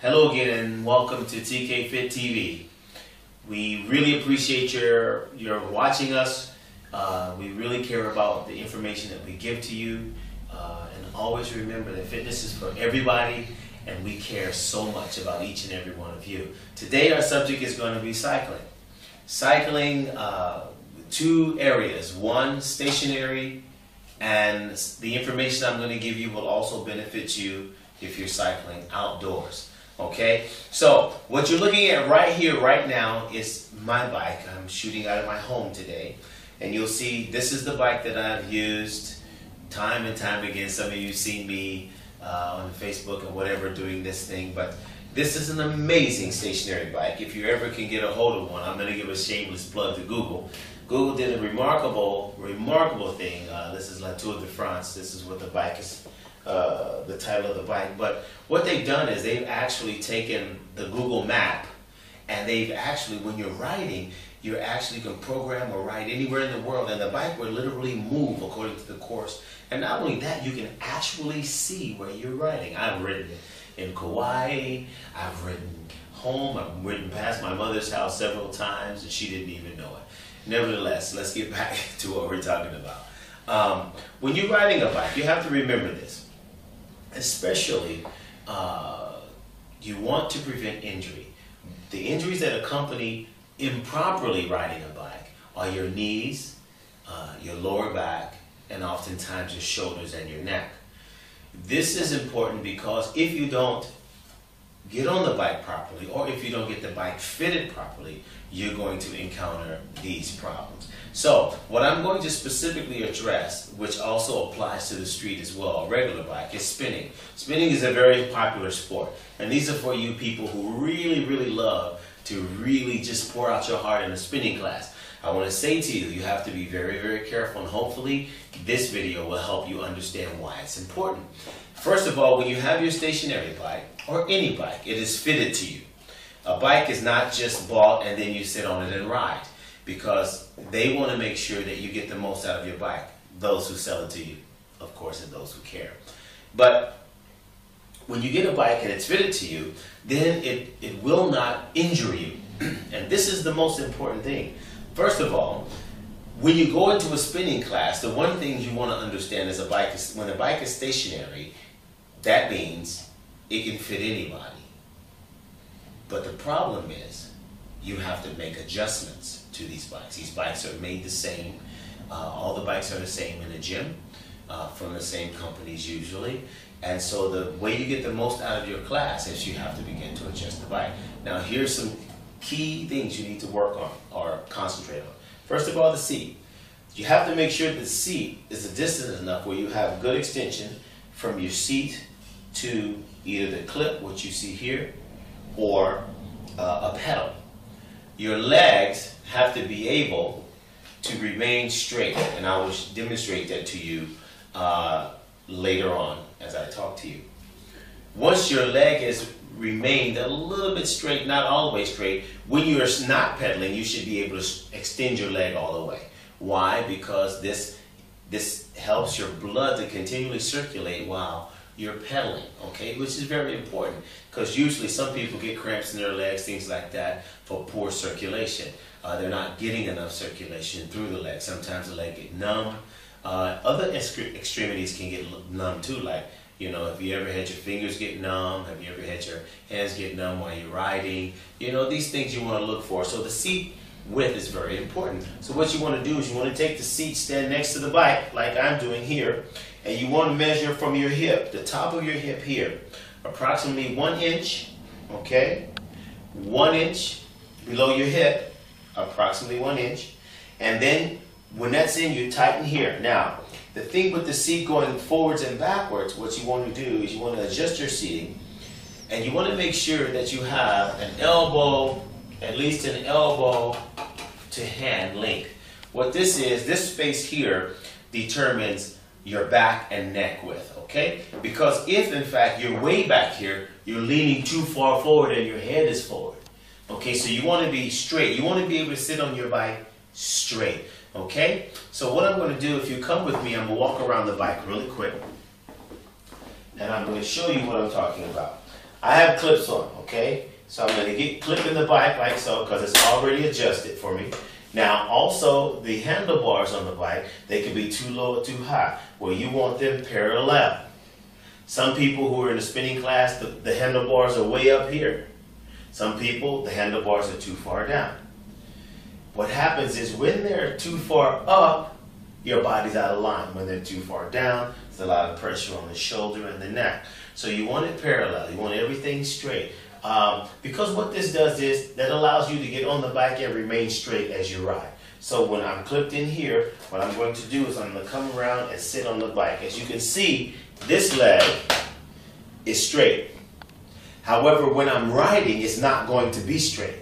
Hello again and welcome to TK Fit TV. We really appreciate your watching us. We really care about the information that we give to you. And always remember that fitness is for everybody and we care so much about each and every one of you. Today our subject is going to be cycling. Cycling, two areas. One, stationary, and the information I'm going to give you will also benefit you if you're cycling outdoors. Okay, so what you're looking at right here, right now, is my bike. I'm shooting out of my home today, and you'll see this is the bike that I've used time and time again. Some of you have seen me on Facebook or whatever doing this thing, but this is an amazing stationary bike. If you ever can get a hold of one, I'm going to give a shameless plug to Google. Google did a remarkable thing. This is La Tour de France. This is what the bike is. The title of the bike, but what they've done is they've actually taken the Google map and they've actually, when you're riding, you actually can program or ride anywhere in the world and the bike will literally move according to the course. And not only that, you can actually see where you're riding. I've ridden in Kauai, I've ridden home, I've ridden past my mother's house several times and she didn't even know it. Nevertheless, let's get back to what we're talking about. When you're riding a bike, you have to remember this. Especially, you want to prevent injury. The injuries that accompany improperly riding a bike are your knees, your lower back, and oftentimes your shoulders and your neck. This is important because if you don't get on the bike properly, or if you don't get the bike fitted properly, you're going to encounter these problems. So what I'm going to specifically address, which also applies to the street as well, a regular bike, is spinning. Spinning is a very popular sport, and these are for you people who really love to really just pour out your heart in a spinning class. I want to say to you, you have to be very careful, and hopefully this video will help you understand why it's important. First of all, when you have your stationary bike, or any bike, it is fitted to you. A bike is not just bought and then you sit on it and ride, because they want to make sure that you get the most out of your bike. Those who sell it to you, of course, and those who care. But when you get a bike and it's fitted to you, then it will not injure you. And this is the most important thing. First of all, when you go into a spinning class, the one thing you want to understand is when a bike is stationary, that means it can fit anybody. But the problem is you have to make adjustments to these bikes. These bikes are made the same. All the bikes are the same in a gym, from the same companies usually. And so the way you get the most out of your class is you have to begin to adjust the bike. Now here's some key things you need to work on or concentrate on. First of all, the seat. You have to make sure that the seat is a distance enough where you have good extension from your seat to either the clip, which you see here, or a pedal. Your legs have to be able to remain straight, and I will demonstrate that to you later on as I talk to you. Once your leg has remained a little bit straight, not all the way straight, when you are not pedaling, you should be able to extend your leg all the way. Why? Because this helps your blood to continually circulate while you're pedaling, okay? Which is very important because usually some people get cramps in their legs, things like that, for poor circulation. They're not getting enough circulation through the leg. Sometimes the leg get numb. Other extremities can get numb too, like, you know, have you ever had your fingers get numb? Have you ever had your hands get numb while you're riding? You know, these things you want to look for. So the seat width is very important. So what you want to do is you want to take the seat, stand next to the bike, like I'm doing here, and you want to measure from your hip, the top of your hip here, approximately 1 inch, okay? 1 inch below your hip, approximately 1 inch. And then when that's in, you tighten here. Now, the thing with the seat going forwards and backwards, what you want to do is you want to adjust your seating, and you want to make sure that you have an elbow, at least an elbow to hand length. What this is, this space here determines your back and neck width, okay? Because if in fact you're way back here, you're leaning too far forward and your head is forward. Okay, so you want to be straight. You want to be able to sit on your bike straight. Okay, so what I'm going to do, if you come with me, I'm going to walk around the bike really quick. And I'm going to show you what I'm talking about. I have clips on, okay? So I'm going to clip in the bike like so because it's already adjusted for me. Now also the handlebars on the bike, they can be too low or too high. Well, you want them parallel. Some people who are in the spinning class, the handlebars are way up here. Some people, the handlebars are too far down. What happens is when they're too far up, your body's out of line. When they're too far down, there's a lot of pressure on the shoulder and the neck. So you want it parallel. You want everything straight. Because what this does is that allows you to get on the bike and remain straight as you ride. So when I'm clipped in here, what I'm going to do is I'm going to come around and sit on the bike. As you can see, this leg is straight. However, when I'm riding, it's not going to be straight.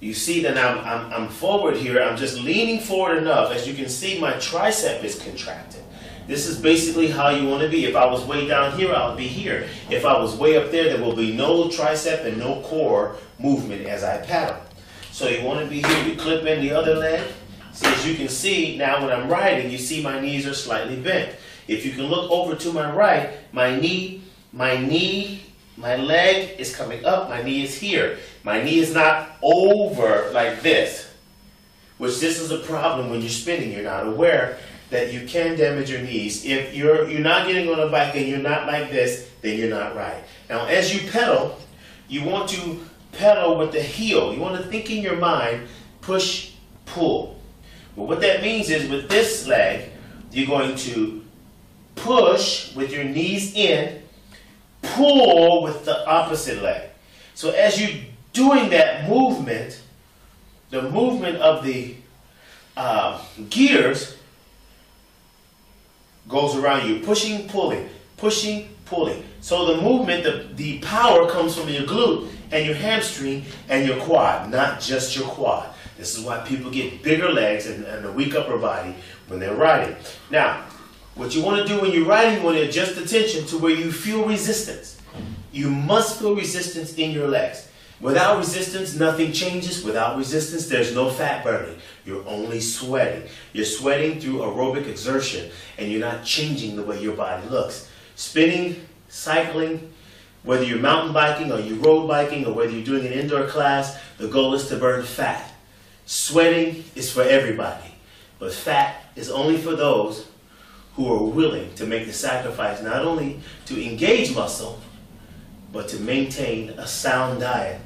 You see that I'm forward here. I'm just leaning forward enough. As you can see, my tricep is contracted. This is basically how you want to be. If I was way down here, I would be here. If I was way up there, there will be no tricep and no core movement as I paddle. So you want to be here. You clip in the other leg. See, as you can see, now when I'm riding, you see my knees are slightly bent. If you can look over to my right, my leg is coming up, my knee is here. My knee is not over like this, which this is a problem when you're spinning. You're not aware that you can damage your knees. If you're not getting on a bike and you're not like this, then you're not right. Now, as you pedal, you want to pedal with the heel. You want to think in your mind, push, pull. Well, what that means is with this leg, you're going to push with your knees in, pull with the opposite leg. So as you're doing that movement, the movement of the gears goes around you, pushing, pulling, pushing, pulling. So the movement, the power comes from your glute and your hamstring and your quad, not just your quad. This is why people get bigger legs and a weak upper body when they're riding. Now, what you want to do when you're riding, you want to adjust the tension to where you feel resistance. You must feel resistance in your legs. Without resistance, nothing changes. Without resistance, there's no fat burning. You're only sweating. You're sweating through aerobic exertion, and you're not changing the way your body looks. Spinning, cycling, whether you're mountain biking or you're road biking or whether you're doing an indoor class, the goal is to burn fat. Sweating is for everybody, but fat is only for those who are willing to make the sacrifice not only to engage muscle, but to maintain a sound diet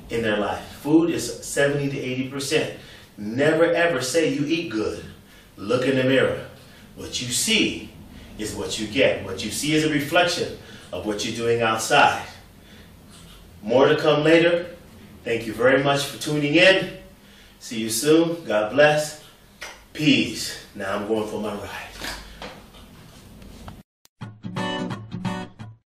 in their life. Food is 70 to 80%. Never ever say you eat good. Look in the mirror. What you see is what you get. What you see is a reflection of what you're doing outside. More to come later. Thank you very much for tuning in. See you soon. God bless. Peace. Now I'm going for my ride.